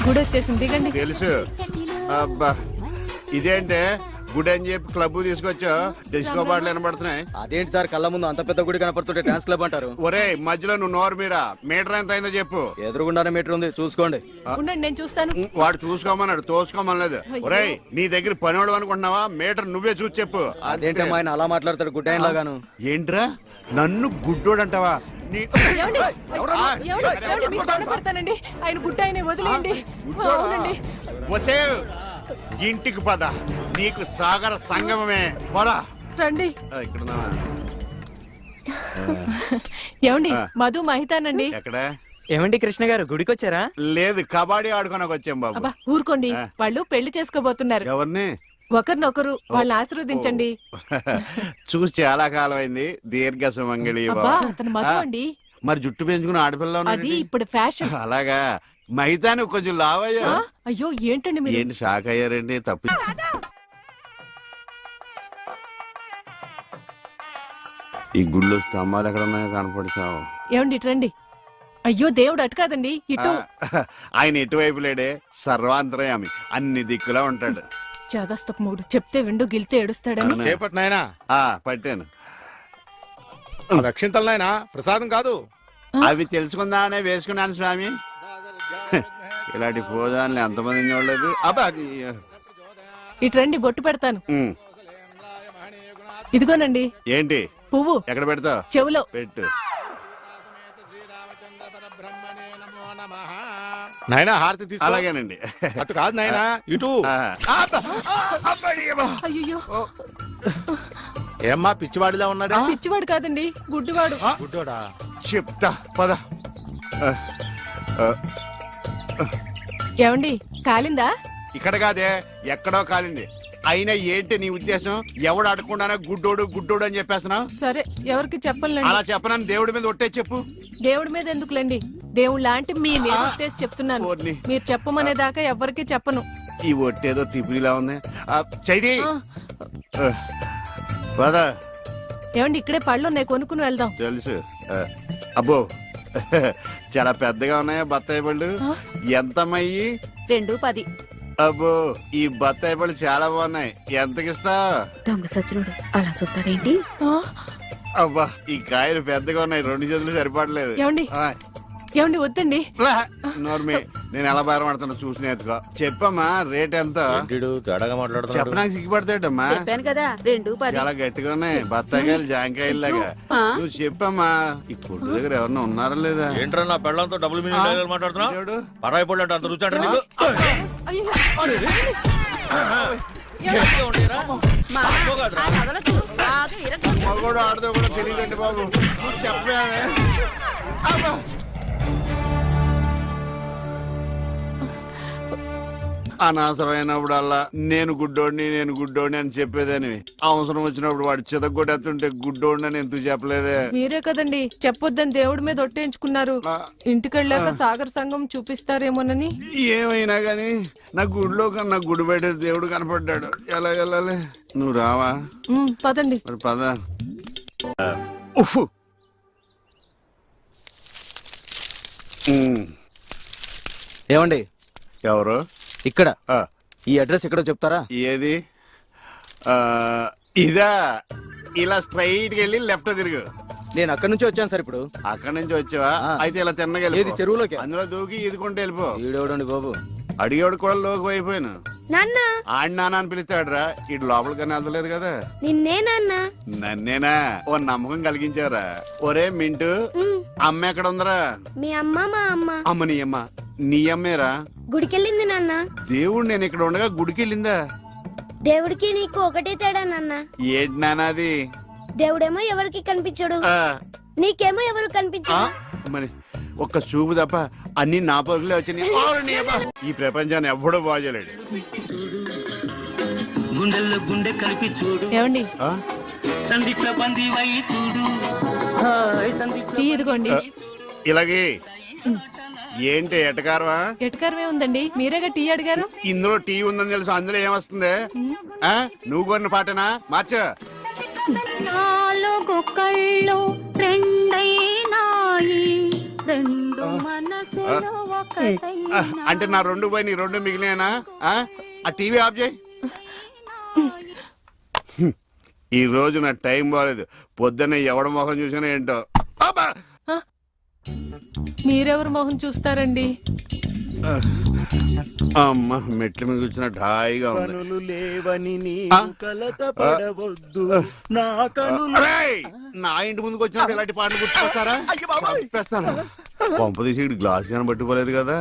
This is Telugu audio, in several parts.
గుడి వచ్చేసింది, దిగండి. తెలుసు. అబ్బా ఇదేంటే గుడి అని చెప్పి క్లబ్ తీసుకొచ్చా, డిస్కో పాటలు వినబడుతున్నాయి. అదేంటి సార్, కళ్ళ ముందు అంత పెద్ద గుడి కనపడుతుంటే డాన్స్ క్లబ్ అంటారు? ఒరే మధ్యలో నువ్వు నోరు మీరా, మీటర్ ఎంత అయిందో చెప్పు. ఎదురుగుండానే మీటర్ ఉంది, చూసుకోండి. ఉండండి, నేను చూస్తాను. వాడు చూసుకోమన్నాడు, తోసుకోమనలేదు. ఒరే నీ దగ్గర పనివాడు అనుకుంటున్నావా? మీటర్ నువ్వే చూసి చెప్పు. అదేంటమ్మా ఆయన అలా మాట్లాడతాడు గుడ్డ ఆయన లాగాను? ఏంట్రా నన్ను గుడ్డోడు అంటావా? ఏమండి? ఏమండి? మీకు దండం పెడతానండి, ఆయన గుడ్డ ఆయన వదిలేయండి. అవునండి. వసే ఇంటికి పద, నీకు సాగర సంగమమే. పద రండి. ఇక్కడ ఏమండి? మధు మహితానండి. ఎక్కడ? ఏమండి కృష్ణ గారు, గుడికి వచ్చారా? లేదు, కబడ్డీ ఆడుకోనకు వచ్చాం బాబు. అబ్బా ఊరుకోండి, వాళ్ళు పెళ్లి చేసుకోబోతున్నారు. ఎవరిని? ఒకరినొకరు వాళ్ళని ఆశీర్వదించండి. చూసి చాలా కాలం అయింది. దీర్ఘ సుమంగళి. అబ్బా అతను మధు అండి. మరి జుట్టు పెంచుకుని ఆడపిల్ల అది ఇప్పుడు ఫ్యాషన్. అలాగా? మైతాను కొంచెం లావయ్యా. అయ్యో ఏంటండి మీరు? ఏంటి షాక్ అయ్యారండి? తప్పు. ఈ గుళ్ళు స్తంభాలు ఎక్కడ ఉన్నాయో కనపడిచావు. ఏమండి ఇటు రండి. అయ్యో దేవుడు అటు కాదండి, ఇటు. ఆయన ఎటువైపు లేడే, సర్వాంతరయామి, అన్ని దిక్కులా ఉంటాడు. చాదస్తపు మూడు, చెప్తే విండు గిల్తే ఏడుస్తాడని. చేపట్నాయనా? పట్టాను. రక్షింతలు నాయనా, ప్రసాదం కాదు. అవి తెలుసుకుందామనే వేసుకున్నాను స్వామి. ఇలాంటి భోజనాలు ఎంతమంది చూడలేదు. అబ్బా ఇటు రండి, బొట్టు పెడతాను. ఇదిగోనండి. ఏంటి? పువ్వు. ఎక్కడ పెడతావు? చెవులో పెట్టు. నాయనా హారతి తీసుకో. అలాగేనండి. అటు కాదు నాయనా, ఇటు. అయ్యో ఏమ్మా పిచ్చివాడిలా ఉన్నాడా? పిచ్చివాడు కాదండి, గుడ్డివాడు. గుడ్డోడా? చెప్తా పద. ఏమండి కాలిందా? ఇక్కడ కాదే, ఎక్కడో కాలింది. అయినా ఏంటి నీ ఉద్దేశం? ఎవడు అడగకుండానే గుడ్డోడు గుడ్డోడు అని చెప్పేస్తున్నావు? సరే, ఎవరికి చెప్పలేండి. అలా చెప్పనని దేవుడి మీద ఒట్టే చెప్పు. దేవుడి మీద ఎందుకులేండి, దేవుడు లాంటి మీ మీద ఒట్టేసి చెప్తున్నాను. మీరు చెప్పమనేదాకా ఎవరికి చెప్పను. ఈ ఒట్టేదో తిప్పిలా ఉంది. చైది పద. ఏమండి ఇక్కడే పళ్ళు ఉన్నాయి, కొనుక్కుని వెళ్దాం. తెలుసు. అబ్బో చాలా పెద్దగా ఉన్నాయా బత్తాయి పళ్ళు? ఎంతమ్మయ్యి? 2.10. అబ్బో ఈ బత్తాయి పళ్ళు చాలా బాగున్నాయి. ఎంతకిస్తా? దొంగ సచ్చినోడు అలా చూస్తాడేంటి? అబ్బా ఈ కాయలు పెద్దగా ఉన్నాయి, 2 చేతులు సరిపడలేదు. ఏమండి ఏమండి వద్దండి. నోర్మి, నేను ఎలా బయటపడుతున్నా చూసి నేర్చుకో. చెప్పమ్మా రేట్ ఎంత? చెప్పడానికి సిగ్గుపడతాడమ్మా. చెప్పాను కదా 2.10. చాలా గట్టిగా ఉన్నాయి బత్తాయికాయలు, జాంకాయలు లాగా. నువ్వు చెప్పమ్మా. ఈ కొట్టు దగ్గర ఎవరన్నా ఉన్నారా లేదా? ఏంట్రా నా పెళ్ళంతో డబుల్ మీనింగ్ మాట్లాడుతున్నావు? పరాయి పళ్ళు అంటే అంత రుచి అంటే నీకు? మగోడు ఆడదో కూడా తెలియదండి బాబు. చెప్పామే. అనవసరమైనప్పుడల్లా నేను గుడ్డోడిని అని చెప్పేదని, అవసరం వచ్చినప్పుడు వాడు చితగొట్టేస్తుంటే గుడ్డోడిని అని ఎందుకు చెప్పలేదే? మీరే కదండి చెప్పొద్దని దేవుడి మీద ఒట్టేయించుకున్నారు. ఇంటికెళ్ళాక సాగర్ సంఘం చూపిస్తారేమోనని. ఏమైనా గాని నా గుడిలో కన్నా గుడి బయట దేవుడు కనపడ్డాడు. ఎలా వెళ్ళాలి? నువ్వు రావా? పదండి. మరి పద. ఉఫ్. ఏమండి? ఎవరు? ఇక్కడ. ఈ అడ్రస్ ఎక్కడో చెప్తారా? ఏది? ఇదా? ఇలా స్ట్రైట్ గా వెళ్ళి లెఫ్ట్ తిరుగు. నేను అక్కడి నుంచి వచ్చాను సార్. ఇప్పుడు అక్కడి నుంచి వచ్చావా? అయితే ఇలా తిన్నగా చెరువులోకి అందులో దూకి ఈదుకుంటూ వెళ్ళిపో. ఈడేవడండి బాబు, అడిగేవాడు కూడా లోకి అయిపోయాను. ఆడి నాన్న అని పిలుస్తాడురా. ఇటు లోపలికన్నా వెళ్తలేదు కదా. నన్నేనా? ఓ నమ్మకం కలిగించారా? ఒరే మింటూ, అమ్మ ఎక్కడ ఉందరా? మీ అమ్మ మా అమ్మ. అమ్మ నీ అమ్మ? నీ అమ్మేరా? గుడికెళ్ళింది నాన్న. దేవుడు నేను ఇక్కడ ఉండగా గుడికి వెళ్ళిందా? దేవుడికి నీకు ఒకటే తేడా నాన్న. ఏంటి నాన్నది? దేవుడేమో ఎవరికి కనిపించడు, నీకేమో ఎవరు కనిపించడు. మరి ఒక్క చూపు తప్ప అన్ని నా పరుగులే వచ్చినాయి. ఈ ప్రపంచాన్ని ఎవ్వడూ బాగోలేడు. ఏమండి ఇదిగోండి. ఇలాగే ఏంటి ఎటకారమా? ఎటకారమే ఉందండి, మీరేగా టీ అడిగారు. ఇందులో టీ ఉందని తెలుసు, అందులో ఏమొస్తుంది? నువ్వు కొన్న పాటనా? మార్చ. నాలుగు కళ్ళు రెండైనాయి, రెండు మనసులు ఒక అంటే నా రెండు పోయి నీ రెండు మిగిలినా ఆ టీవీ ఆఫ్ చేయి. ఈ రోజు నా టైం బాగాలేదు. పొద్దున్న ఎవడ మొహం చూసినా ఏంటో. అబ్బా! మీరెవరు మొహం చూస్తారండి? అమ్మ మెట్ల మీద కూర్చున్నట్టు హాయిగా ఉంది. అరేయ్! నా ఇంటి ముందుకు వచ్చినప్పుడు ఇలాంటి పాటలు గుర్తుకొస్తారా? చంపేస్తాను. పంప తీసి ఇటు గ్లాస్ కానీ పట్టుకోలేదు కదా.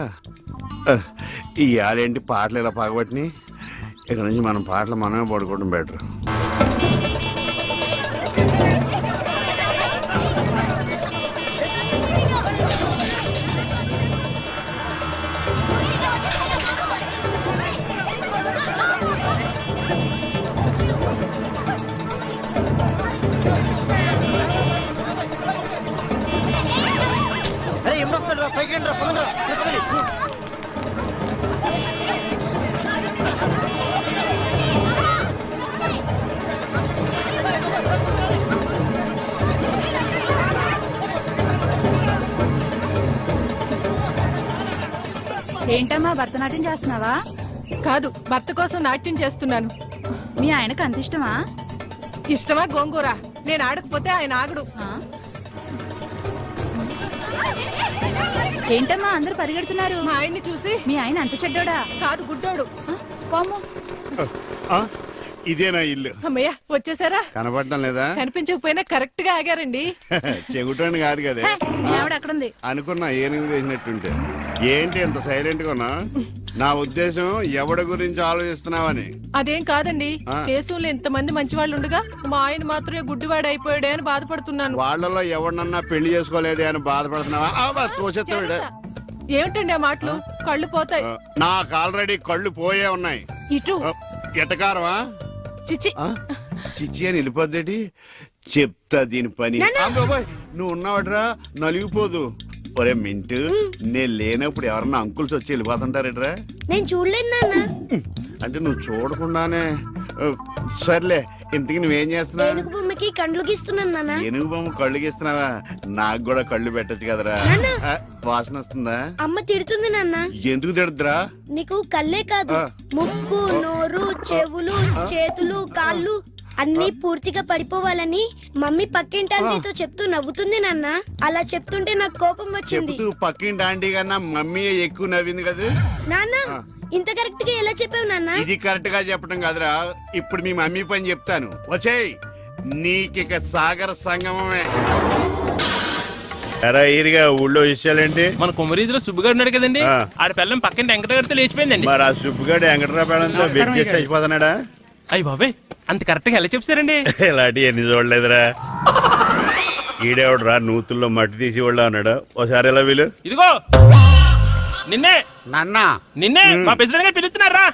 ఈ ఆడేంటి పాటలు ఇలా పగబట్టినాయి. ఇక్కడ నుంచి మనం పాటలు మనమే పడుకోవడం బెటర్. ఏంటమ్మా భరతనాట్యం చేస్తున్నావా? కాదు, భర్త కోసం నాట్యం చేస్తున్నాను. మీ ఆయనకు అంత ఇష్టమా? ఇష్టమా గోంగూర? నేను ఆడకపోతే ఆయన ఆగడు. ఏంటమ్మా అందరూ పరిగెడుతున్నారు? మా ఆయన్ని చూసి. మీ ఆయన అంత చెడ్డోడా? కాదు, గుడ్డోడు. పాము. ఇదేనా ఇల్లు? అమ్మయ్య, వచ్చేసారా? కనపడటం లేదా? కనిపించకపోయినా కరెక్ట్ గా ఆగారండి. చెగుటండి కాదు కదా. మీ ఆవిడ అక్కడుంది. అనుకున్నా ఏనుగు చేసినట్టుంటే. ఏంటి ఎంత సైలెంట్ గా ఉన్నా? నా ఉద్దేశం ఎవడి గురించి ఆలోచిస్తున్నావని. అదేం కాదండి, దేశంలో ఇంతమంది మంచి వాళ్ళు ఉండగా మా ఆయన మాత్రమే గుడ్డివాడు అయిపోయాడే అని బాధపడుతున్నాను. వాళ్ళలో ఎవరినన్నా పెళ్లి చేసుకోలేదే అని బాధపడుతున్నావా? తోసేస్తాడు. ఏమిటండి ఆ మాటలు? కళ్ళు పోతాయి. నాకు ఆల్రెడీ కళ్ళు పోయే ఉన్నాయి. ఇటు ఎటకారమా? చిచి. చిచ్చి అని వెళ్ళిపోద్దేటి? చెప్తా దీని పని. నువ్వు ఉన్నావట్రా, నలిగిపోదు. ఒరే మింటు, నేను లేనప్పుడు ఎవరన్నా అంకుల్స్ వచ్చి వెళ్ళిపోతుంటారేట్రా? నేను చూడలేదు నాన్న. అంటే నువ్వు చూడకుండానే. సర్లే, ఇంతకి నువ్వేం చేస్తున్నావు? ఏనుగు బొమ్మకి కళ్ళు గీస్తున్నాను నాన్న. ఏనుగు బొమ్మ కళ్ళు గీస్తున్నావా? నాకు కూడా కళ్ళు పెట్టచ్చు కదరా. వాసన వస్తుందా? అమ్మ తిడుతుంది నాన్న. ఎందుకు తిడద్దురా? నీకు కళ్ళే కాదు, ముక్కు, నోరు, చెవులు, చేతులు, కాళ్ళు అన్ని పూర్తిగా పడిపోవాలని మమ్మీ పక్కింటి ఆంటీతో చెప్తూ నవ్వుతుంది నాన్న. అలా చెప్తుంటే నాకు కోపం వచ్చింది. చెప్తూ పక్కింటి ఆంటీ కన్నా మమ్మీ ఎక్కువ నవ్వింది కదా నాన్న. ఇంత కరెక్ట్ గా ఎలా చెప్పావు నాన్న? ఇది కరెక్ట్ గా చెప్పడం కాదురా, ఇప్పుడు మీ మమ్మీ పని చెప్తాను. వచ్చేయ్, నీకిక సాగర సంగమమే. ఎరా ఈరిగా ఊళ్ళో విషయాలేంటి? మన కుమరీజులో సుబ్బుగాడు ఉన్నాడు కదండి, ఆడ పిల్లం పక్కన వెంకటగారితో లేచిపోయిందండి. మరి ఆ సుబ్బుగాడు వెంకటరావు పిల్లంతో వెచ్చేసి అయిపోతున్నాడా? అయ్యి బాబాయ్, అంత కరెక్ట్ గా ఎలా చెప్తారండి? ఇలాంటి ఎన్ని చూడలేదురా. ఈడేవాడు రా నూతుల్లో మట్టి తీసి వాళ్ళు అన్నాడు. ఓసారి ఎలా వీలు? ఇదిగో నిన్నే నాన్న, నిన్నే మా ప్రెసిడెంట్ గారు పిలుస్తున్నారా?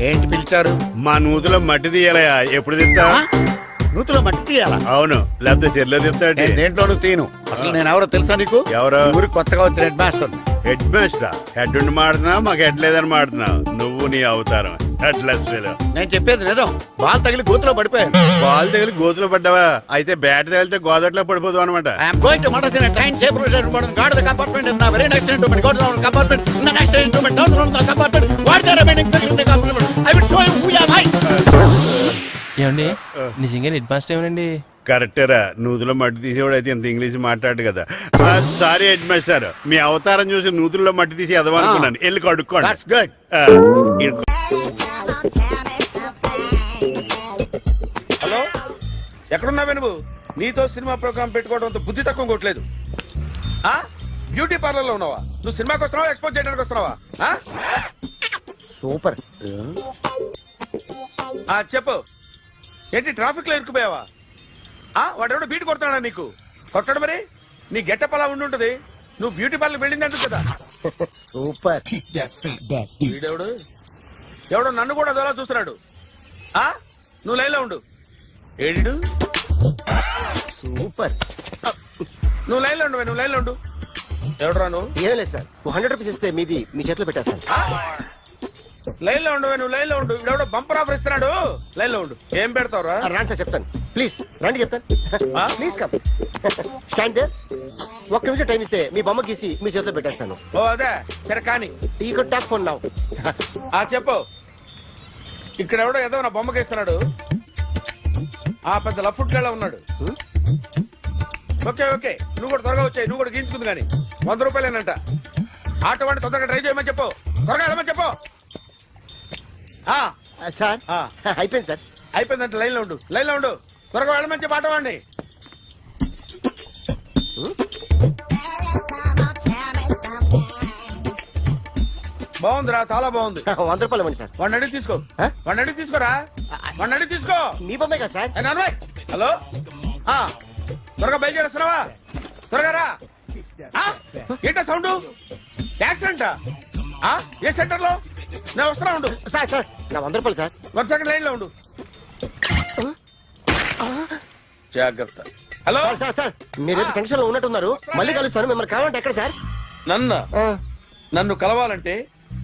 ఏంటి పిలిచారు? మా నూతులో మట్టి తీయాలయా? ఎప్పుడు తీస్తా? నూతులో మట్టి తీయాలా? అవును, లేకపోతే చెర్లో తీస్తాడు. దేంట్లోనూ తీను. అసలు నేను ఎవరో తెలుసా నీకు? ఎవరు? ఊరికి కొత్తగా వచ్చిన head master. Head master? Head ఉండి మాడుతున్నావు, మాకు హెడ్ లేదని మాడుతున్నావు. నువ్వు నీ అవతారం హెడ్ లెస్. నేను చెప్పేది నిజం. బాల్ తగిలి గోతులో పడిపోయాను. బాల్ తగిలి గోతులో పడ్డావా? అయితే బ్యాట్ తగిలితే గోదట్లో పడిపోదు అనమాట. I'm going to motor in train safeguard the compartment in the very next instrument go down compartment in the next instrument down from the compartment what the remaining thing in the compartment I will show you who you are. ఏమండి నిజంగా అడ్వాన్స్ టైం కరెక్టేరా, నూతులో మట్టి తీసేవాడు అయితే ఇంత ఇంగ్లీష్ మాట్లాడు కదా. సారీ హెడ్ మాస్టర్, మీ అవతారం చూసి నూతుల్లో మట్టి తీసి ఎదవనుకున్నాను. వెళ్ళి కడుక్కోండి. That's good. హలో, ఎక్కడున్నావే నువ్వు? నీతో సినిమా ప్రోగ్రామ్ పెట్టుకోవడంతో బుద్ధి తక్కువ కొట్టలేదు. బ్యూటీ పార్లర్ లో ఉన్నావా? నువ్వు సినిమాకి వస్తున్నావా, ఎక్స్పోజ్ చేయడానికి వస్తున్నావా? సూపర్. చెప్పు, ఏంటి ట్రాఫిక్ లో ఇరుక్కుపోయావా? వాడెవడో బీట్ కొడతాడా నీకు? కొట్టడు మరి. నీ గెట్టప్ అలా ఉండుంటది. నువ్వు బ్యూటీ పార్లర్ వెళ్ళింది ఎందుకు కదా? సూపర్. వీడెవడు? ఎవడో నన్ను కూడా అదోలా చూస్తున్నాడు. నువ్వు లైన్లో ఉండు. ఏడు సూపర్. నువ్వు లైన్లో ఉండు, నువ్వు లైన్లో ఉండు. ఎవడరా నువ్వు? ఏం లేదు సార్, 100 రూపీస్ ఇస్తే మీది మీ చేతిలో పెట్టేస్తాను. లైన్ లో ఉండు నువ్వు లైన్ లో ఉండు ఇవిడెవడో బంపర్ ఆఫర్ ఇస్తున్నాడు లైన్ లో ఉండు ఏం పెడతావురా రాండి సార్ చెప్తాను ప్లీజ్ రండి చెప్తాను ప్లీజ్ కమ్ స్టాండ్ దేర్ ఒక్క నిమిషం టైం ఇస్తే మీ బొమ్మ గీసి మీ చేతిలో పెట్టేస్తాను ఓ అదే సరే కానీ ఈ కుడ్ టాక్ ఫోన్ నౌ ఆ చెప్పు ఇక్కడ ఎవడో ఏదో నా బొమ్మకి ఇస్తున్నాడు ఆ పెద్ద లఫుట్ గళ్ళ ఉన్నాడు ఓకే ఓకే నువ్వు కూడా త్వరగా వచ్చాయి నువ్వు కూడా గీంచుకుంది కానీ 100 రూపాయలేనంట ఆటో వాడిని తొందరగా ట్రై చేయమని చెప్పు త్వరగా వెళ్ళమని చెప్పు ఆ, సార్ ఆ. అయిపోయింది సార్ అయిపోయిందంటే లైన్ లో ఉండు లైన్ లో ఉండు త్వరగా వెళ్ళమని చెప్పు ఆటో వాడిని బాగుందిరా చాలా బాగుంది 100 రూపాయలు ఇవ్వండి సార్ వాడిని అడిగి తీసుకో ఆ? వాడిని అడిగి తీసుకోరా వాడిని అడిగి తీసుకో మీ బొమ్మే కదా సార్ ఏ నాన్నబాయ్, హలో ఆ, త్వరగా బయలుదేరేస్తున్నావా త్వరగా రా ఆ, ఏంటా సౌండ్ యాక్సిడెంటా ఏ సెంటర్ లో నేను వస్తున్నా ఉండు సార్ సార్ నా 100 రూపాయలు సార్ 1 సెకండ్ లైన్ లో ఉండు జాగ్రత్త హలో సార్ సార్ సార్ మీరు టెన్షన్ లో ఉన్నట్టున్నారు మళ్ళీ కలుస్తాను మిమ్మల్ని కావాలంటే ఎక్కడ సార్ నన్ను కలవాలంటే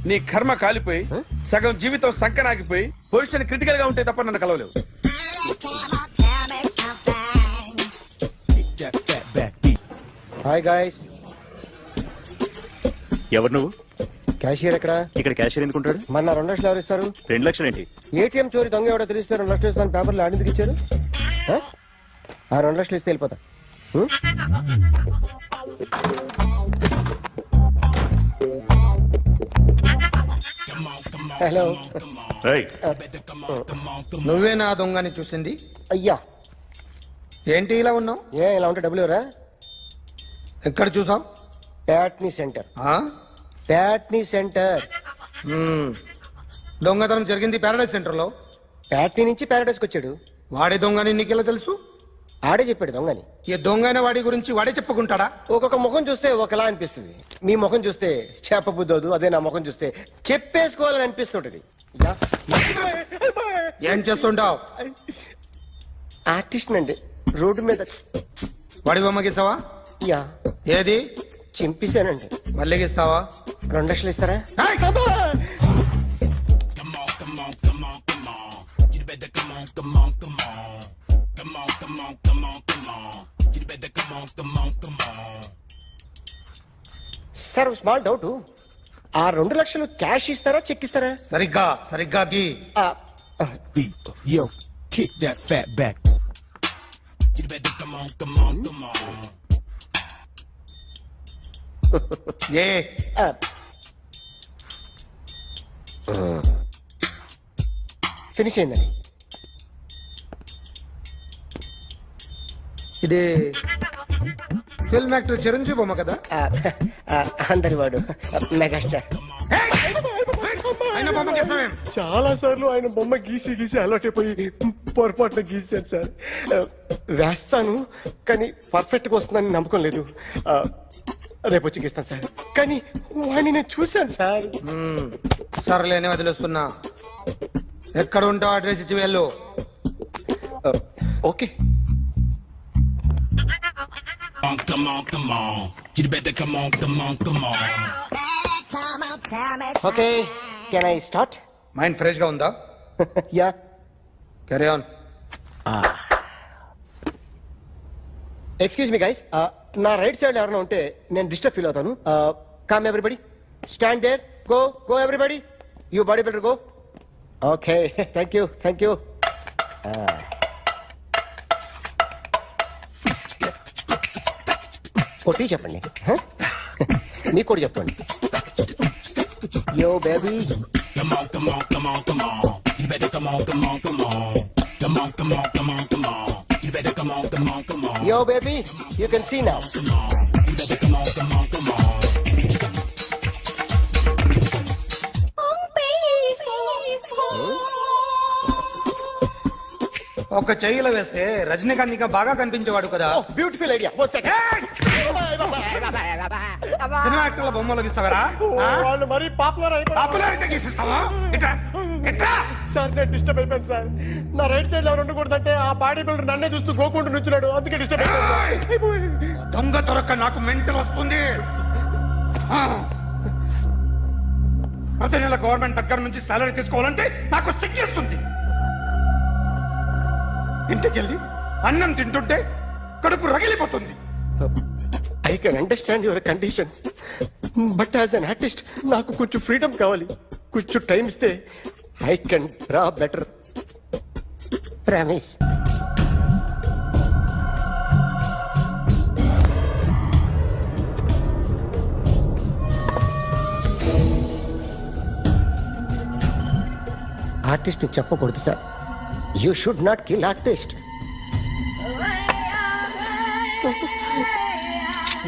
నీ కర్మ కాలిపోయి సగం జీవితం సంకనాగిపోయి పొజిషన్ క్రిటికల్ గా ఉంటే తప్ప నన్ను కలవలేవు హాయ్ గాయ్స్ ఎవరు నువ్వు క్యాషియర్ ఎక్కడ ఇక్కడ క్యాషియర్ ఎందుకుంటాడు మన 2 లక్షలు ఎవరు ఇస్తారు 2 లక్షలు ఏంటి ఏటీఎం చోరీ దొంగ ఎవడో తెలిస్తే 2 లక్షలు ఇస్తాను పేపర్లు ఆడిందుకు ఇచ్చారు ఆ? ఆ 2 లక్షలు ఇస్తే వెళ్ళిపోతా హ్మ్? హలో నువ్వే నా దొంగని చూసింది అయ్యా ఏంటి ఇలా ఉన్నావు ఏ ఇలా ఉంటే డబ్బులు ఎవరా ఎక్కడ చూసావు ప్యాట్నీ సెంటర్ ప్యాట్నీ సెంటర్ దొంగతనం జరిగింది పారాడైజ్ సెంటర్ లో ప్యాట్నీ నుంచి ప్యారడైస్కి వచ్చాడు వాడే దొంగని నీకెలా తెలుసు ఆడే చెప్పాడు దొంగని ఈ దొంగైన వాడి గురించి వాడే చెప్పుకుంటాడా ఒక్కొక్క ముఖం చూస్తే ఒకలా అనిపిస్తుంది మీ ముఖం చూస్తే చేపబుద్దోదు అదే నా ముఖం చూస్తే చెప్పేసుకోవాలని అనిపిస్తుంటది యా. ఏం చేస్తుంటావు ఆర్టిస్ట్ అండి రోడ్డు మీద వాడి బొమ్మ గీసావా యా ఏది చింపేశానండి మళ్ళీ గీస్తావా 2 లక్షలు ఇస్తారా ఏయ్! సార్ స్మాల్ డౌట్ ఆ 2 లక్షలు క్యాష్ ఇస్తారా చెక్ ఇస్తారా సరిగ్గా సరిగ్గా గీ ఆ, Yo, kick that fat back. ఏ ఆ. ఫినిష్ అయిందండి ఇది ఫిల్మ్ యాక్టర్ చిరంజీవి బొమ్మ కదా అందరి వాడు మెగాస్టార్ ఆయన బొమ్మ గీసావేం చాలా సార్లు ఆయన బొమ్మ గీసి గీసి అలవాటైపోయి పొరపాటున గీసాను సార్ వేస్తాను కానీ పర్ఫెక్ట్ గా వస్తుందని నమ్మకం లేదు రేపు వచ్చి గీస్తాను సార్ కానీ వాడిని నేను చూశాను సార్ సర్లేనే వదిలేస్తున్నా ఎక్కడ ఉంటావు అడ్రస్ ఇచ్చి వెళ్ళు okay okay can I start mind fresh గా ఉందా yeah carry on excuse me guys నా రైట్ సైడ్ ఎవరైనా ఉంటే నేను డిస్టర్బ్ ఫీల్ అవుతాను calm everybody stand there go go everybody you body builder go okay thank you కొట్టి చెప్పండి huh? మీకు కూడా చెప్పండి yo baby Yo, baby, you can see now. ఒక చెయ్యిలో వేస్తే రజనీకాంత్ ఇంకా బాగా కనిపించేవాడు కదా Oh, beautiful idea. One second. Cinema యాక్టర్ల బొమ్మలు గీస్తావరా వాళ్ళు మరీ పాపులర్ పాపులారిటీ గీసిస్తావా ఇట్రా ఇట్రా సార్ నేను డిస్టర్బ్ అయిపోయాను సార్ నా రైట్ సైడ్ ఎవరు ఉండకూడదంటే ఆ బాడీ బిల్డర్ నన్నే చూస్తూ గోకుంటూ నుంచున్నాడు అందుకే డిస్టర్బ్ అయిపోయాను దొంగ దొరక్క నాకు మెంటల్ వస్తుంది ప్రతి నెల గవర్నమెంట్ దగ్గర నుంచి సాలరీ తీసుకోవాలంటే నాకు సిగ్గేస్తుంది. ఇంటికెళ్ళి అన్నం తింటుంటే కడుపు రగిలిపోతుంది. I can understand your conditions, but as an artist నాకు కొంచెం ఫ్రీడమ్ కావాలి. కొంచెం టైం ఇస్తే I can draw better. Promise. Artist చెప్పకూడదు sir. You should not kill artist.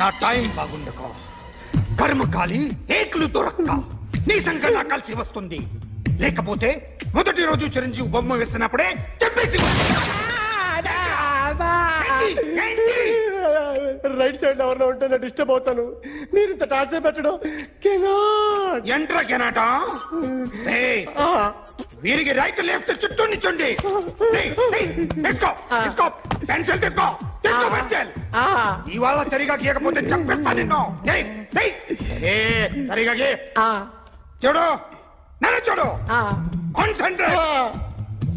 నా టైం బాగుండక కర్మకాలి ఏకులు దొరక్క నీ సంకల్లా కలిసి వస్తుంది. లేకపోతే మొదటి రోజు చిరంజీవి బొమ్మ వేసినప్పుడే చెప్పేసి రైట్ సైడ్ ఎవరిలో ఉంటే నేను డిస్టర్బ్ అవుతాను. మీరు ఇంత టార్చర్ పెట్టడం కెనాట్. ఎంట్రా కెనాట. వీరికి రైట్ లెఫ్ట్ చుట్టూ నిచ్చండి. తీసుకో తీసుకో పెన్సిల్ తీసుకో తీసుకో పెన్సిల్. ఇవాళ సరిగా గీయకపోతే చంపేస్తా నిన్ను. సరిగా గీ. చూడు నన్ను చూడు. కాన్సంట్రేట్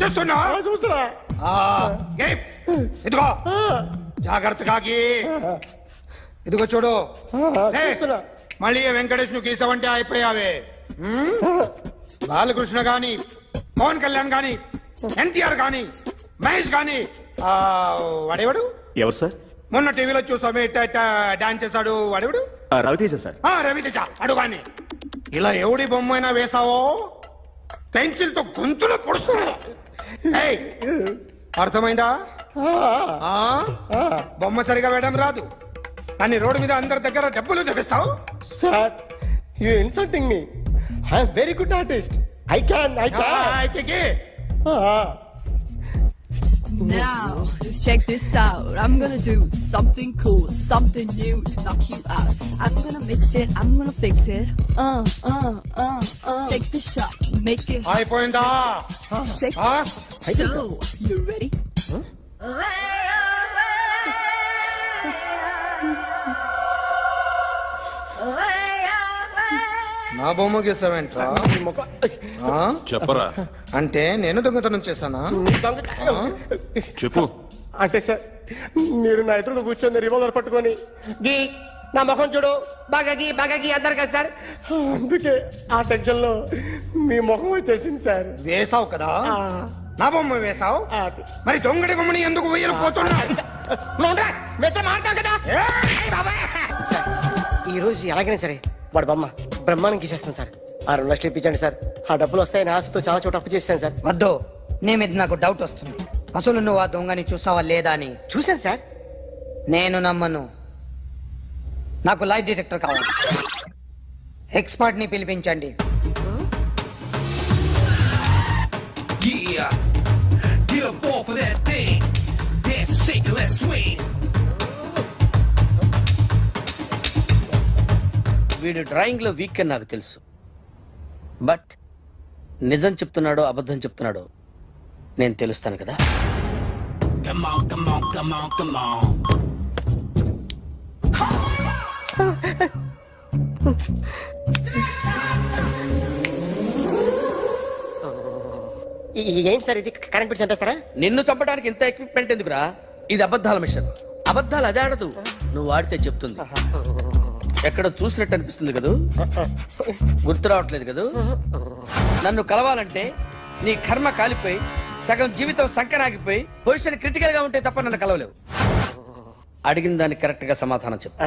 చూస్తున్నా. చూస్తున్నా. ఇదిగో జాగ్రత్తగా గీ. ఇదిగో చూడు. మళ్ళీ వెంకటేష్ ను గీసావంటే అయిపోయావే. బాలకృష్ణ గాని, పవన్ కళ్యాణ్ గాని, ఎన్టీఆర్ గాని, మహేష్ గాని, వాడేవాడు ఎవరు సార్? మొన్న టీవీలో చూసామే డాన్స్ చేశాడు వాడేవాడు? రవితేజ సార్. రవితేజ అడుగాని. ఇలా ఎవడి బొమ్మ అయినా వేసావో పెన్సిల్ తో గొంతులో పొడుస్తా. అర్థమైందా? బొమ్మ సరిగా వేయడం రాదు కానీ రోడ్డు మీద అందరి దగ్గర డబ్బులు తెప్పిస్తావు. Sir you insulting me. I am very good artist. I can. అయితే Now, let's check this out. I'm gonna do something cool, something new to knock you out. I'm gonna mix it, I'm gonna fix it. Take the shot, make it. అయిపోయిందా? Shake it. So, you ready? నా బొమ్మ గీసావేంట్రా? చెప్పరా. అంటే నేను దొంగతనం చేశానా? చెప్పు. అంటే సార్ మీరు నా ఎదురు కూర్చొని రివాల్వర్ పట్టుకొని గీ నా ముఖం చూడు బాగా గీ అన్నారు కదా సార్. అందుకే ఆ టెన్షన్ లో మీ ముఖం వచ్చేసింది సార్. వేసావు కదా, నా బొమ్మ వేసావు. మరి దొంగడి బొమ్మని ఎందుకు వేయలేకపోతున్నా? సార్ ఈ రోజు ఎలాగైనా సరే వాడు బొమ్మ బ్రహ్మాండం గీసేస్తాను సార్. 6 లక్షలు ఇప్పించండి సార్. ఆ డబ్బులు వస్తాయని ఆశతో చాలా చోట అప్పు చేస్తాను సార్. వద్దు, నీ మీద నాకు డౌట్ వస్తుంది. అసలు నువ్వు ఆ దొంగని చూసావా లేదా అని. చూశాను సార్. నేను నమ్మను. నాకు లైట్ డిటెక్టర్ కావాలి. ఎక్స్పర్ట్ ని పిలిపించండి. వీడు డ్రాయింగ్ లో వీక్ అని నాకు తెలుసు, బట్ నిజం చెప్తున్నాడో అబద్ధం చెప్తున్నాడో నేను తెలుస్తాను కదా. ఏంటి సార్ ఇది? కరెంట్ బిల్ చంపేస్తారా? నిన్ను చంపడానికి ఇంత ఎక్విప్మెంట్ ఎందుకురా? ఇది అబద్ధాల మిషన్. అబద్ధాలు అదే ఆడదు, నువ్వు ఆడితే చెప్తుంది. ఎక్కడ చూసినట్టు అనిపిస్తుంది కదూ, గుర్తు రావట్లేదు కదూ. నన్ను కలవాలంటే నీ కర్మ కాలిపోయి సగం జీవితం సంకరాగిపోయి పొజిషన్ క్రిటికల్ గా ఉంటే తప్ప నన్ను కలవలేవు. అడిగిన దానికి కరెక్ట్ గా సమాధానం చెప్పు.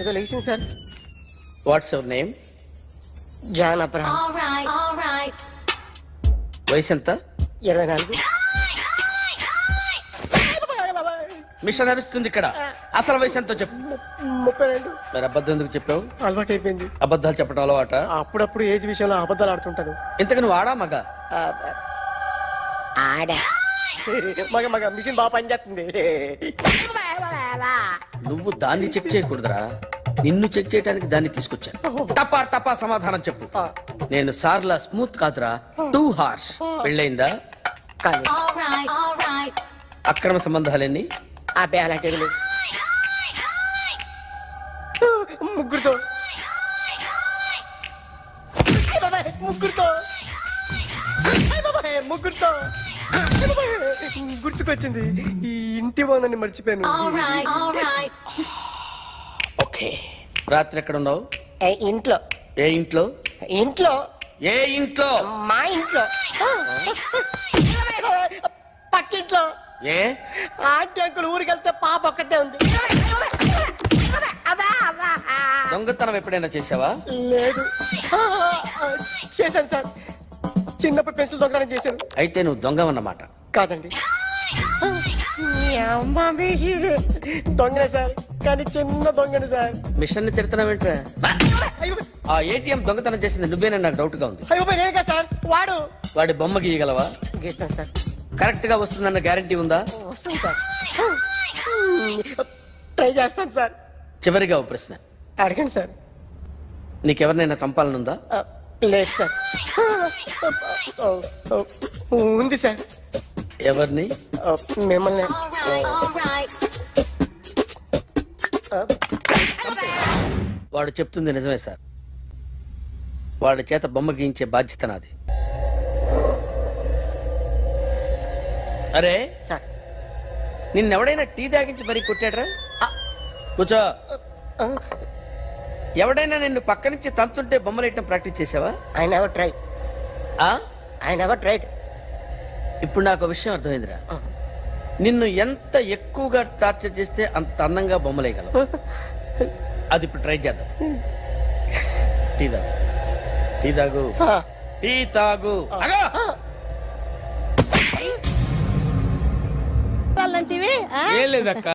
ఏదో లేచింది sir. What's your name? John Abraham. వయసు ఎంత? 24. మిషన్ నడుస్తుంది ఇక్కడ. అసలు వయసు ఎంతో చెప్పు. 32. మరి అబద్ధం ఎందుకు చెప్పావు? అలవాటు అయిపోయింది. అబద్ధాలు చెప్పడం అలవాట? అప్పుడప్పుడు ఏజ్ విషయంలో అబద్ధాలు ఆడుతుంటాను. ఇంతకు నువ్వు ఆడా మగ? ఆడా. మగ మిషన్ బాగా పనిచేస్తుంది. నువ్వు దాన్ని చెక్ చేయకూడదురా, నిన్ను చెక్ చేయడానికి దాన్ని తీసుకొచ్చాను. టపా టపా సమాధానం చెప్పు. నేను సార్లా స్మూత్ కాదురా, టూ హార్ష్. పెళ్ళయిందా? అక్రమ సంబంధాలన్నీ? అబ్బే అలాంటి 3 ముగ్గురుతో అయ్ బాబాయ్, ముగ్గురుతో అయ్ బాబాయ్, గుర్తుకొచ్చింది ఈ ఇంటి వాళ్ళని మర్చిపోయాను. ఓకే, రాత్రి ఎక్కడ ఉన్నావు? ఇంట్లో. ఏ ఇంట్లో? ఇంట్లో. ఏ ఇంట్లో? మా ఇంట్లో. పక్కింట్లో. ఏ ఆంటీ అంకుల్ ఊరికి వెళ్తే పాప ఒక్కతే ఉంది. దొంగతనం ఎప్పుడైనా చేసావా? లేదు. చేశాను సార్, చిన్నప్పుడు పెన్సిల్ దొంగతనం చేశాను. అయితే నువ్వు దొంగవన్నమాట. కాదండి, దొంగనే సార్, కానీ చిన్న దొంగని సార్. మిషన్ ని తిడుతున్నావేంట్రా? ఆ ఏటీఎం దొంగతనం చేసింది నువ్వేనని నాకు డౌట్ గా ఉంది. అయ్యో నేను కదా సార్, వాడి బొమ్మ గీయగలవా? గీస్తాను సార్. కరెక్ట్ గా వస్తుందన్న గ్యారంటీ ఉందా? వస్తాను సార్, ట్రై చేస్తాను సార్. చివరిగా ఓ ప్రశ్న అడగండి సార్. నీకెవరినైనా చంపాలనుందా? లేదు సార్. ఉంది సార్. ఎవరిని? మిమ్మల్ని. వాడు చెప్తుంది నిజమే సార్. వాడి చేత బొమ్మ గీయించే బాధ్యత నాది. అరే సార్, నిన్నెవడైనా టీ తాగించి మరీ కొట్టాడ్రా? కూర్చో. ఎవడైనా నిన్ను పక్క నుంచి తంతుంటే బొమ్మలేయటం ప్రాక్టీస్ చేసావా? I never try. I never tried. ఇప్పుడు నాకు ఒక విషయం అర్థమైందిరా. నిన్ను ఎంత ఎక్కువగా టార్చర్ చేస్తే అంత అందంగా బొమ్మలేయగలవు. అది ఇప్పుడు ట్రై చేద్దాం. టీ తాగు, టీ తాగు, టీ తాగు. ఏం లేదక్క.